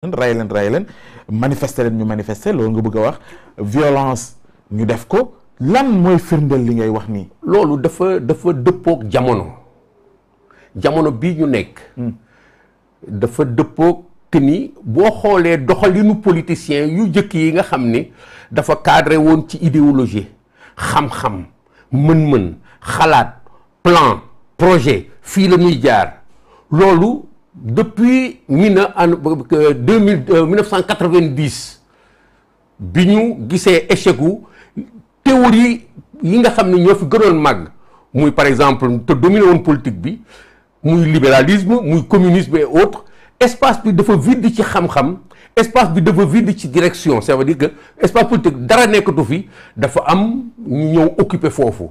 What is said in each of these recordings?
ray leen manifester leen ñu manifester loolu nga bëgg a wax violence ñu def ko lan mooy firndeel li ngay wax nii. loolu dafa dëppook jamono bii ñu nekk. dafa dëppook que ni boo xoolee doxalinu politicien yu jëkk yi nga xam ni dafa cadré woon ci idéologie xam-xam mën-mën xalaat plan projet fii la ñuy jaar loolu. Depuis 1990 bi ñu gisee échec gu théorie yi nga xam ne ñoo fi gënoon màgg muy par exemple te dominé woon politique bi muy libéralisme muy communisme et autres espace bi dafa vide ci xam-xam espace bi dafa vide ci direction ça veut dire que espace politique dara nekkatu fi dafa am ñu ñëw occuper foofu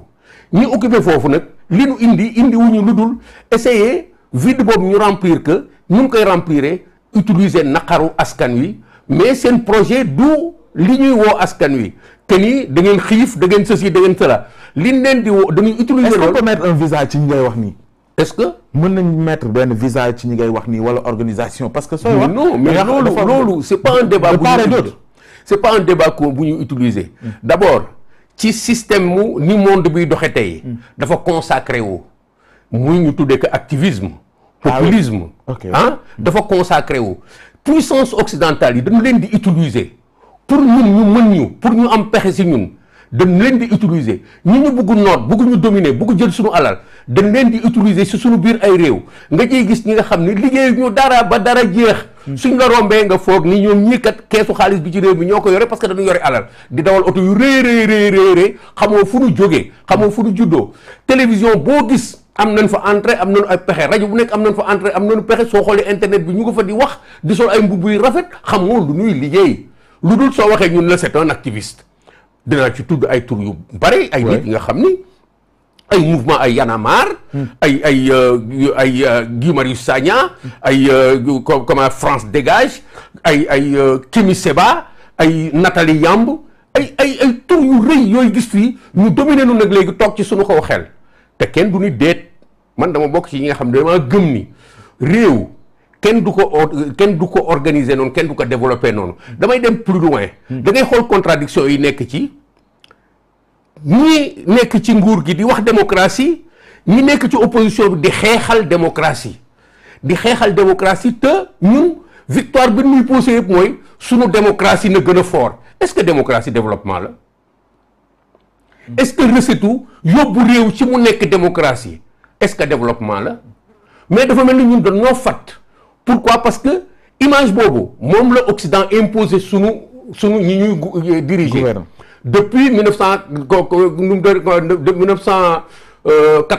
ñu occuper foofu nag li nu indi wuñu lu dul essayer vide boobu ñu remplir que ñu ngi koy remplir utiliser naqaru askan wi mais seen projet du li ñuy woo askan wi que ni da ngeen xiif da ngeen ceci da ngeen cela li ñu leen di woo dañuy utiliser loolu. est-ce qu'on peut mettre un visage ci ñi ngay wax nii. est-ce que mën nañ mettre benn visage ci ñi ngay wax nii wala organisation parce que. sooy wax non mais loolu c'est pas un débat bu ñu c'est pas un débat bu ñu utiliser. d'abord ci système mu ni monde biy doxe tey. dafa consacré wu. muy ñu tuddee que activisme populisme dafa consacré wu puissance occidentale yi dañu leen di utiliser pour ñun ñu mën ñu pour ñu am pexe si ñun dañu leen di utiliser ñu bëgg noot bëgg ñu dominer bëgg jël suñu alal dañ leen di utiliser si suñu biir ay réew nga ciy gis ñi nga xam ne liggéey ñu dara ba dara jeex suñ la rombee nga foog ni ñoom ñii kat keesu xaalis bi ci réew mi ñoo ko yore parce que dañu yore alal di dawal oto yu rëy xamoo fu ñu jógee xamoo fu ñu juddoo télévision boo gis am nañ fa entrée am nañu ay pexe rajo bu nekk am nañ fa entrée am nañu pexe soo xoolee internet bi ñu ko fa di wax di sol ay mbubb yu rafet xamoo lu ñuy liggéey lu dul soo waxee ñun la c'est un activiste dinaa ci tudd ay tur yu bari ay nit yi nga xam ni ay mouvement ay Y'en a marre ay Guy Marius Sagna ay comment France dégage ay Kémi Séba ay Nathalie Yamb ay tur yu rëy yooyu gis fii ñu dominé nu nag léegi toog ci suñu kaw xel te kenn du ni déet man dama bokk ci ñi nga xam ne dama gëm ni réew kenn du ko organiser noonu kenn du ko développer noonu damay dem plus loin da ngay xool contradiction yi nekk ci ñi nekk ci nguur gi di wax démocratie ñi nekk ci opposition bi di xeexal démocratie te ñun victoire bi ñuy posé yëpp mooy sunu démocratie na gën a fort est-ce que démocratie développement la est-ce que recette yóbbu réew ci mu nekk démocratie est-ce que développement la mais dafa mel ni ñun dañoo fat pourquoi parce que image boobu moom la Occident imposé sunu ñi ñuy diriger depuis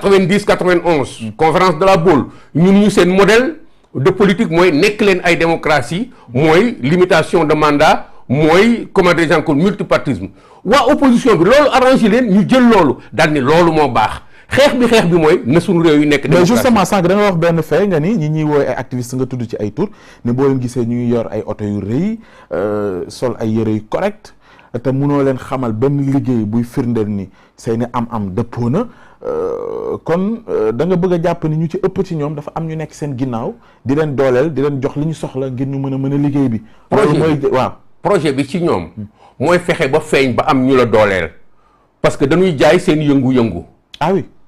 1990-91 conférence de la Baule ñu seen modèle de politique mooy nekk leen ay démocratie mooy limitation de mandat mooy comment des gens ko multipartisme waa opposition bi loolu arrangé leen ñu jël loolu daal ni loolu moo baax xeex bi mooy na suñu réew yi nekk mais justement sànq da nga wax benn fee nga ni ñi ñuy woowee ay activistes nga tudd ci ay tur ne boo leen gisee ñu ngi yor ay oto yu rëy sol ay yëre yu correct te mënoo leen xamal benn liggéey buy firndeel ni seeni am dëppoo na kon da nga bëgg a jàpp ni ñu ci ëpp ci ñoom dafa am ñu nekk seen ginnaaw di leen dooleel di leen jox li ñu soxla ngir ñu mën a liggéey bi projet bi ci ñoom mooy fexe ba feeñ ba am ñu la dooleel parce que dañuy jaay seen yëngu-yëngu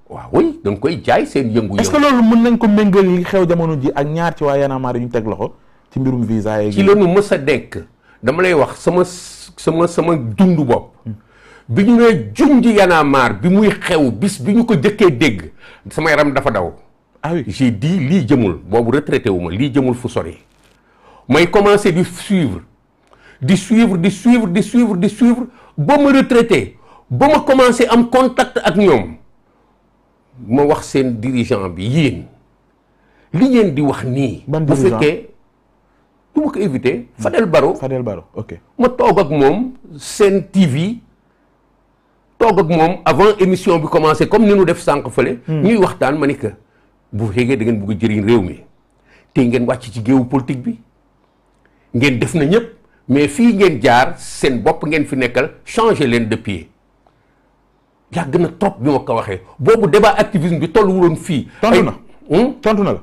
waaw oui dañ koy jaay seen yëngu-yëngu est-ce que loolu mën nañ ko méngal yi xew jamono ji ak ñaar ci waa Y'en a marre yu ñu teg loxo ci mbirum visa yi ci lañu mës a dekk dama lay wax sama dundu bopp bi ñu nee junj Y'en a marre bi muy xew bis bi ñu ko jëkkee dégg sama yaram dafa daw j'ai dit lii jëmul boobu retraité wu ma lii jëmul fu sori may commencé di suivre ba ma retraité ba ma commencé am contact ak ñoom ma wax seen dirigeant bi yéen li ngeen di wax nii bu fekkee du ma ko éviter Fadel Barro ok ma toog ak moom seen TV toog ak moom avant émission bi commencé comme ni nu def sànq fële ñuy waxtaan ma ni que bu fekkee da ngeen bëgg a jëriñ réew mi te ngeen wàcc ci géewu politique bi ngeen def na ñëpp mais fii ngeen jaar seen bopp ngeen fi nekkal changer leen de pied yàgg na trop bi ma ko waxee boobu débat activisme bi tolluwuloon fii tontu na la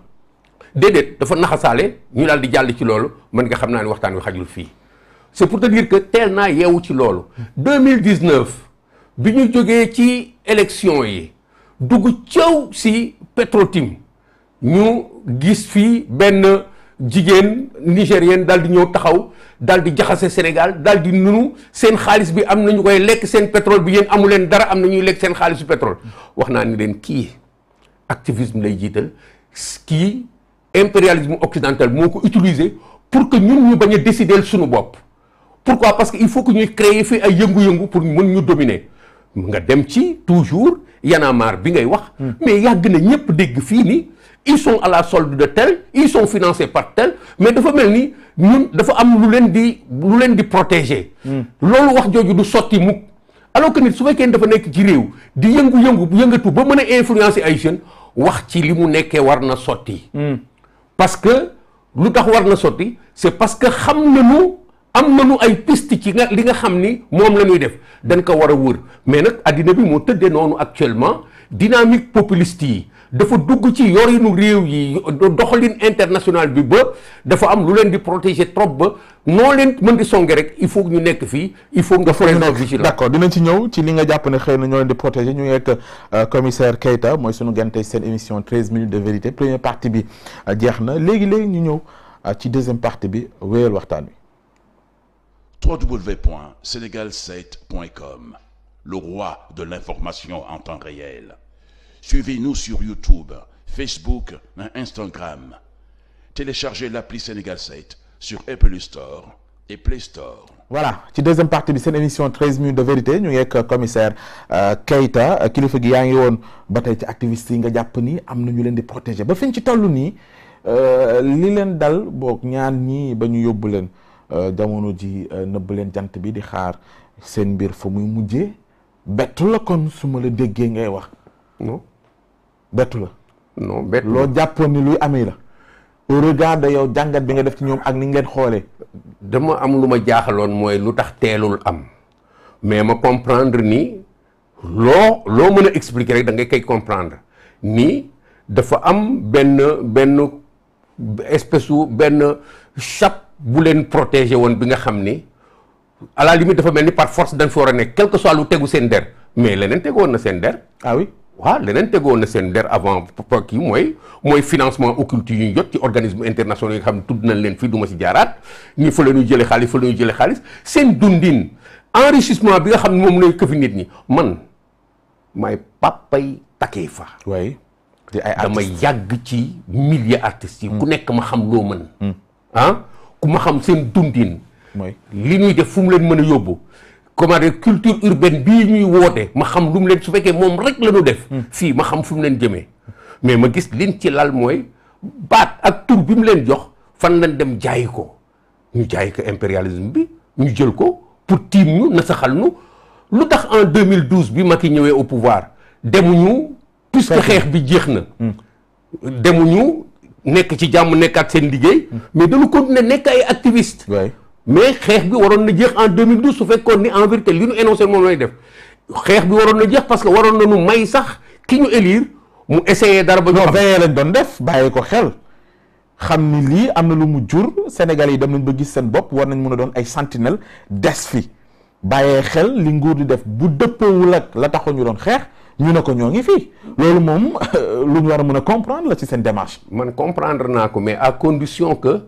déedéet dafa naxasaale ñu daal di jàll ci loolu man nga xam naa ne waxtaan wi xajul fii c'est pour te dire que teel naa yeewu ci loolu 2019 bi ñu jógee ci élection yi dugg caw si Petro-Tim ñu gis fii benn jigéen nigérienne daal di ñëw taxaw daal di jaxase Sénégal daal di nunu seen xaalis bi am na ñu koy lekk seen pétrole bi yéen amu leen dara am na ñuy lekk seen xaalisu pétrole wax naa ni leen kii activisme lay jiital kii impérialisme occidental moo ko utiliser pour que ñun ñu bañ a décider suñu bopp. Pourquoi? Parce que il faut que ñuy créer fi ay yëngu-yëngu pour mën ñu dominer nga dem ci toujours Y'en a marre bi ngay wax. mais yàgg na ñëpp dégg fii ni ils sont à la solde de tel ils sont financés par tel mais dafa mel ni ñun dafa am lu leen di protéger. loolu wax jooju du sotti mukk alors que nit su fekkee dafa nekk ci réew di yëngatu ba mën a influencer ay jeunes wax ci li mu nekkee war na sotti. parce que lu tax war na sotti c'est parce que xam nañu am nañu ay piste ci li nga xam ni moom la ñuy def dañ ko war a wër mais nag addina bi moo tëddee noonu actuellement dynamique populiste yi dafa dugg ci yorinu réew yi doxalin international bi ba dafa am lu leen di protéger trop ba noo leen mën di songe rek il faut ñu nekk fii il faut nga présent vigilant. d'accord dinañ ci ñëw ci li nga jàpp ne xëy na ñoo leen di protéger ñu ngi ak commissaire Keita mooy sunu gan tey seen émission 13 minutes de vérité première partie bi jeex na léegi ñu ñëw ci deuxième partie bi wéyal waxtaan wi. www.senegal7.com, le roi de l'information en temps réel. Suivez-nous sur YouTube, Facebook et Instagram. Téléchargez l'appli Sénégal 7 sur Apple Store et Play Store. Voilà ci deuxième partie bi seen émission 13 minutes de vérité ñu ngi ak commissaire Keita kilifa gi yaa ngi woon ba tey ci activistes yi nga jàpp ni am na ñu leen di protéger ba fi ñu ci toll nii li leen dal boog ñaan ñii ba ñu yóbbu leen. jamono ji nëbb leen jant bi di xaar seen mbir fa muy mujjee bettu la kon su ma la déggee ngay wax. non bettu la. non bettu loo jàppoon ni luy amee la. au regard de yow jàngat bi nga def ci ñoom ak ni ngeen xoolee. dama am lu ma jaaxaloon mooy lu tax teelul am mais ma comprendre ni loo mën a expliquer rek da ngay koy comprendre ni dafa am benn espèce u benn chape bu leen protéger woon bi nga xam ni à la limite dafa mel ni par force dañ fi war a nekk quel que soit lu tegu seen der mais leneen tegoon na seen der. ah oui waaw leneen tegoon na seen der avant kii mooy financement occulte yu ñu jot ci organisme internationaux yi nga xam ne tudd nañ leen fii du ma si jaaraat ni fa la ñuy jëlee xaalis fa la ñuy jëlee xaalis seen dundin enrichissement bi nga xam ne moom lay këfi nit ñi man maay papay takkee fa. oui di ay dama yàgg ci milieu artistes yi. ku nekk ma xam loo mën. ku ma xam seen dundin. mooy li ñuy def fu mu leen mën a yóbbu. comment dire culture urbaine bii ñuy woote ma xam lu mu leen su fekkee moom rek la ñu def. fii ma xam fu mu leen jëmee. mais ma gis liñ ci lal mooy baat ak tur bi mu leen jox fan lañ dem jaayi ko ñu jaayi ko impérialisme bi ñu jël ko pour tiim ñu nasaxal ñu lu tax en 2012 bi Macky ñëwee au pouvoir demuñu. puisque xeex bi jeex na. demuñu. nekk ci jàmm nekkaat seen liggéey. mais dañu continuer nekk ay activistes. mais xeex bi waroon na jeex en 2012 su fekkoon ni en vérité li ñu énoncé moom lay def xeex bi waroon na jeex parce que waroon na nu may sax ki ñu élire mu essayer dara ba ñu xam. veillé lañ doon def bàyyi ko xel xam ni lii am na lu mu jur Sénégal yi dem nañ ba gis seen bopp war nañ mën a doon ay sentinelle des fi bàyyee xel li nguur di def bu dëppoowul ak la taxoon ñu doon xeex. ñu ne ko ñoo ngi fii loolu moom lu ñu war a mën a comprendre la ci seen démarche. man comprendre naa ko mais à condition que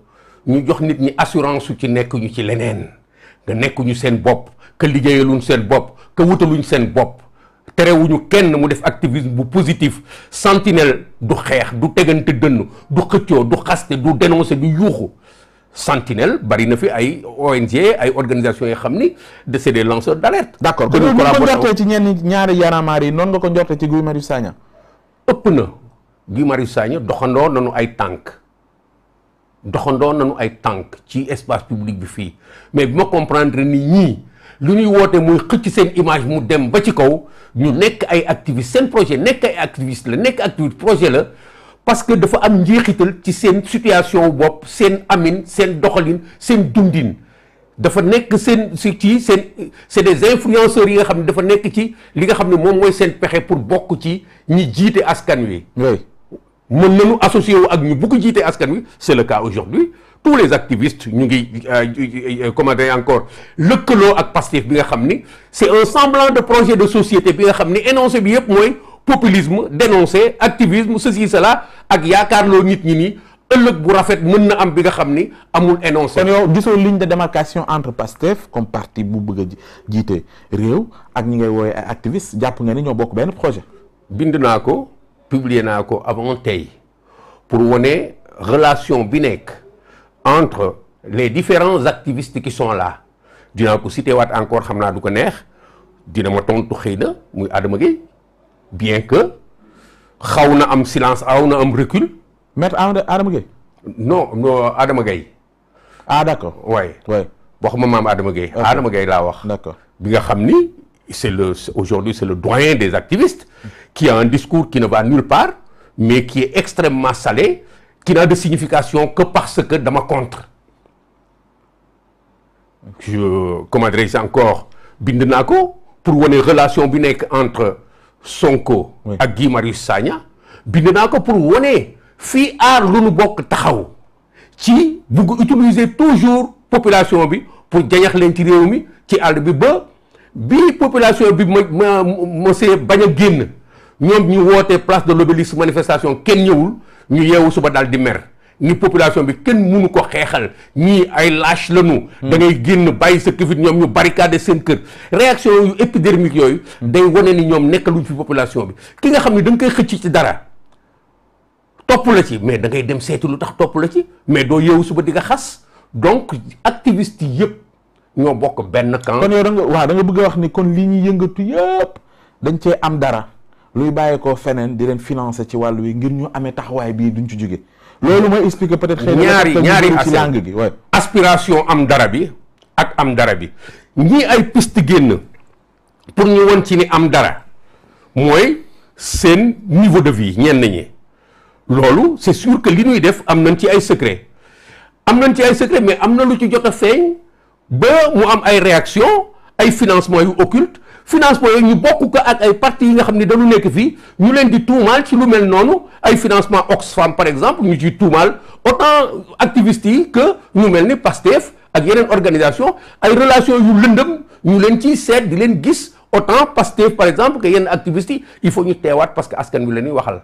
ñu jox nit ñi assurance su ci nekk ñu ci leneen nga nekk ñu seen bopp que liggéeyaluñ seen bopp que wutaluñ seen bopp terewuñu kenn mu def activisme bu positif sentinelle du xeex du tegante dënn du xëccoo du xaste du dénoncer du yuuxu sentinelle bari na fi ay ONG ay organisations yoo xam ni c'est des lanceurs d'alerte. d'accord kon ñu ko njortee ci ñaari yaramar yi noonu nga ko njortee ci Guy Marius Sagna. ëpp na Guy Marius Sagna doxandoo nañu ay tànk ci espace public bi fii mais bi ma comprendre ni ñii lu ñuy woote muy xëcc seen image mu dem ba ci kaw ñu nekk ay activistes seen projet nekk ay activistes la nekk activiste projet la. parce que dafa am njeexital ci seen situation bopp seen amin seen doxalin seen dundin dafa nekk c'est des influenceurs yi nga xam ne dafa nekk ci li nga xam ne moom mooy seen pexe pour bokk ci ñi jiite askan wi. oui mën nañu associé wu ak ñu bugg jiite askan wi c'est le cas aujourd'hui tous les activistes ñu ngi comment dire encore lëkkaloo ak Pastef bi nga xam ni c'est un semblant de projet de société bi nga xam ni énoncé bi yëpp mooy populisme dénoncer activisme ceci cela ak yaakaarloo nit ñi nii ëllëg bu rafet mën na am bi nga xam ni amul énoncé. kon yow gisoo ligne de démarcation entre Pastef comme parti bu bëgg a jiite réew ak ñi ngay woowe ay activistes jàpp nga ni ñoo bokk benn projet. bind naa ko publier naa ko avant tey pour wane relation bi nekk entre les différents activistes qui sont là dinaa ko cité waat encore xam naa du ko neex dina ma tontu xëy na muy Adama Gueye bien que xaw na am silence xaw na am recul. Maître Adama Gueye. non Adama Gueye. ah d'accord. waaye. ouais. waxuma maam Adama Gueye. Okay. Adama Gueye laa wax. d'accord bi nga xam ni aujourd'hui c'est le doyen des activistes qui a un discours qui ne va nulle part mais qui est extrêmement salé qui n'a de signification que parce que dama contre. Comment dirais-je encore bind naa ko pour wane relation bi nekk entre Sonko. Oui. ak Guy Marius Sagna bind naa ko pour wane. fii aar lu nu bokk taxaw ci bugg utiliser toujours population bi pour jañax leen ci réew mi ci àll bi ba bi population bi monsieur bañ a génn ñoom ñu wootee place de l'Obélisque manifestation kenn ñëwul ñu yeewu suba daal di mer ni population bi kenn mënu ko xeexal ñii ay lâche lañu da ngay génn bàyyi sa këfit ñoom ñu barricade seen kër réaction yu épidermique yooyu day wane ni ñoom nekkaluñ fi population bi ki nga xam ne da nga koy xëcc ci dara topp la ci mais da ngay dem seeti lu tax topp la ci mais doo yeewu suba di nga xas donc activiste yëpp ñoo bokk benn camp. kon yow da nga bëgg a wax ni kon lii ñuy yëngatu yëpp dañ cee am dara luy bàyyeekoo feneen di leen financer ci wàllu wi ngir ñu amee taxawaay bii duñ ci jóge loolu mooy expliquer peut-être. xëy na ñaari ci langue gi ouais. aspiration am dara bi ak am dara bi ñii ay piste génn pour ñu won ci ni am dara mooy seen niveau de vie ñenn ñi. loolu c'est sûr que li ñuy def am nañ ci ay secret mais am na lu ci jot a feeñ ba mu am ay réaction ay financement yu occulte financement yooyu ñu bokk ko ak ay partis yi nga xam ne dañu nekk fii ñu leen di tuumaal ci lu mel noonu ay financement Oxfam par exemple ñu ciy tuumaal autant activistes yi que ñu mel ni Pastef ak yeneen organisation ay relations yu lëndëm ñu leen ciy seet di leen gis autant Pastef par exemple que yenn activistes yi il faut ñu teewaat parce que askan wi la ñuy waxal.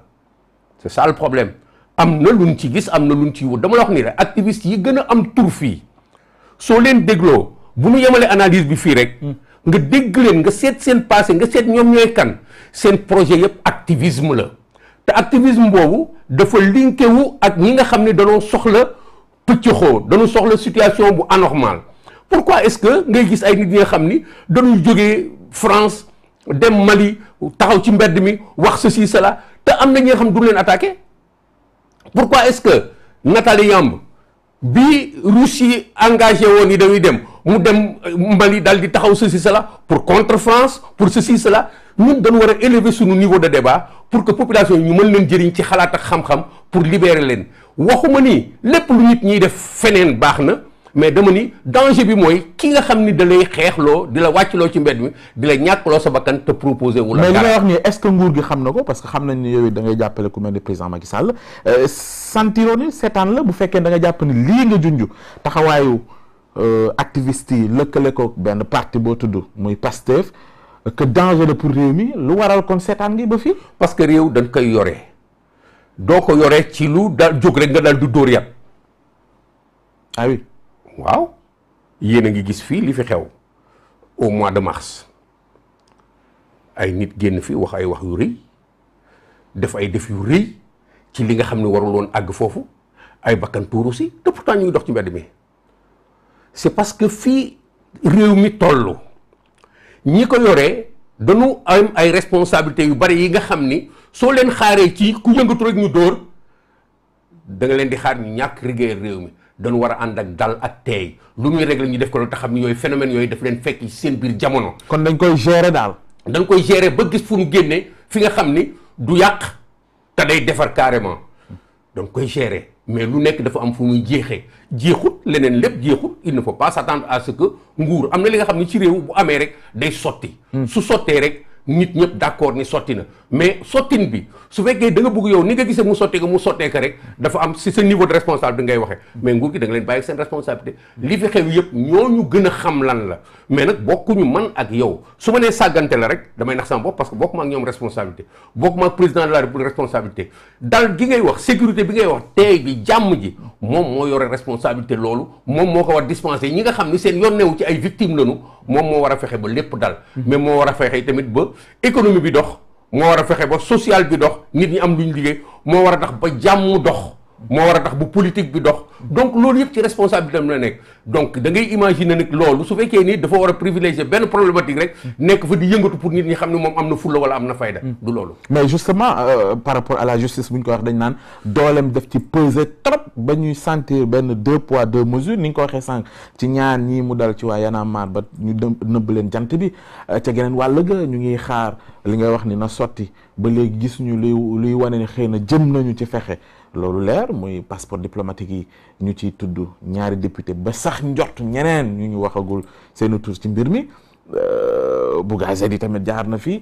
c'est ça le problème am na luñ ci gis am na luñ ci wut dama la wax nii rek activistes yi gën a am tur fii soo leen dégloo bu ñu yemalee analyse bi fii rek nga dégg leen nga seet seen passé nga seet ñoom ñooy kan seen projet yëpp activisme la te activisme boobu dafa linké wu ak ñi nga xam ne dañoo soxla pëccëxoo dañoo soxla situation bu anormale pourquoi est-ce que ngay gis ay nit ñi nga xam ni dañuy jógee France dem Mali taxaw ci mbedd mi wax ceci cela te am na ñi nga xam du leen attaqué pourquoi est-ce que Nathalie Yamb bi Russie engagé woon yi dañuy dem mu dem Mali daal di taxaw ceci cela pour contre France pour ceci cela ñun dañu war a élever suñu niveau de débat pour que population yi ñu mën leen jëriñ ci xalaat ak xam-xam pour libérer leen waxuma ni lépp lu nit ñiy def feneen baax na mais dama ni danger bi mooy ki nga xam ni da lay xeexloo di la wàccloo ci mbedd mi di la ñàkkloo sa bakkan te proposé wu la mais li may wax nii est-ce que nguur gi xam na ko parce que xam nañ ni yow da ngay jàppale ku mel ni président Macky Sall sentiroo ni seetaan la bu fekkee da nga jàpp ni lii nga junj taxawaayu activiste yi lëkkale ko benn parti boo tudd muy Pastef que danger la pour réew mi lu waral kon seetaan ngi ba fii. parce que réew dañ koy yore doo ko yore ci lu daal jóg rek nga daal du dóor yàpp. ah oui. waaw yéen a ngi gis fii li fi xew au mois de mars ay nit génn fi wax ay wax yu rëy def ay def yu rëy ci li nga xam ne warul woon àgg foofu ay bakkan tuuru si te pourtant ñu ngi dox ci mbedd mi c'est parce que fii réew mi tollu ñi ko yoree dañu am ay responsabilités yu bari yi nga xam ni soo leen xaaree ci ku yëngatu rek ñu dóor da nga leen di xaar ñu ñàkk rigueur réew mi dañu war a ànd ak dal ak teey lu muy régler ñu def ko lu tax xam ni yooyu phénomène yooyu daf leen fekk ci seen biir jamono. kon dañ koy gérer daal. dañ koy gérer ba gis fu mu génne fi nga xam ni du yàq te day defar carrément dañ koy gérer mais lu nekk dafa am fu muy jeexee jeexut leneen lépp jeexut il ne faut pas s'attendre à ce que nguur am na li nga xam ni ci réew bu amee rek day sotti. su sottee rek nit ñëpp d'accord ni sotti na mais sottin bi su fekkee da nga bëgg yow ni nga gisee mu sottee ko rek dafa am si sa niveau de responsabilité ngay waxee mais nguur gi da nga leen bàyyi seen responsabilité li fi xew yëpp ñooñu gën a xam lan la mais nag bokkuñu man ak yow su ma nee sàggante la rek damay nax sama bopp parce que bokkuma ak ñoom responsabilité bokkuma ak président de la république responsabilité dal gi ngay wax sécurité bi ngay wax tey bi jàmm ji moom moo yore responsabilité loolu moom moo ko war dispenser ñi nga xam ni seen yoon newu ci ay victimes lañu moom moo war a fexe ba lépp dal mais moo war a fexe tamit ba économie bi dox moo war a fexe ba social bi dox nit ñi am luñ liggéey moo war a tax ba jàmm dox moo war a tax bu politique bi dox donc loolu yëpp ci responsabilité am la nekk donc da ngay imaginer nag loolu su fekkee ni dafa war a privilégier benn problématique rek nekk fa di yëngatu pour nit ñi xam ne moom am na fulla wala am na fayda du loolu mais justement par rapport à la justice bu ñu ko wax dañ naan dooleem def ci peser trop ba ñuy sentir benn 2 poids 2 mesures ni nga ko waxee sànq ci ñaar ñii mu dal ci waa Y'en a marre ba ñu nëbb leen jant bi ca geneen wàll ga ñu ngi xaar li ngay wax ni na sotti ba léegi gis ñu luy wane ni xëy na jëm nañu ci fexe loolu leer muy passeport diplomatique yi ñu ciy tudd ñaari député ba sax njort ñeneen ñu waxagul seen tur ci mbir mi Bougazelli tamit jaar na fi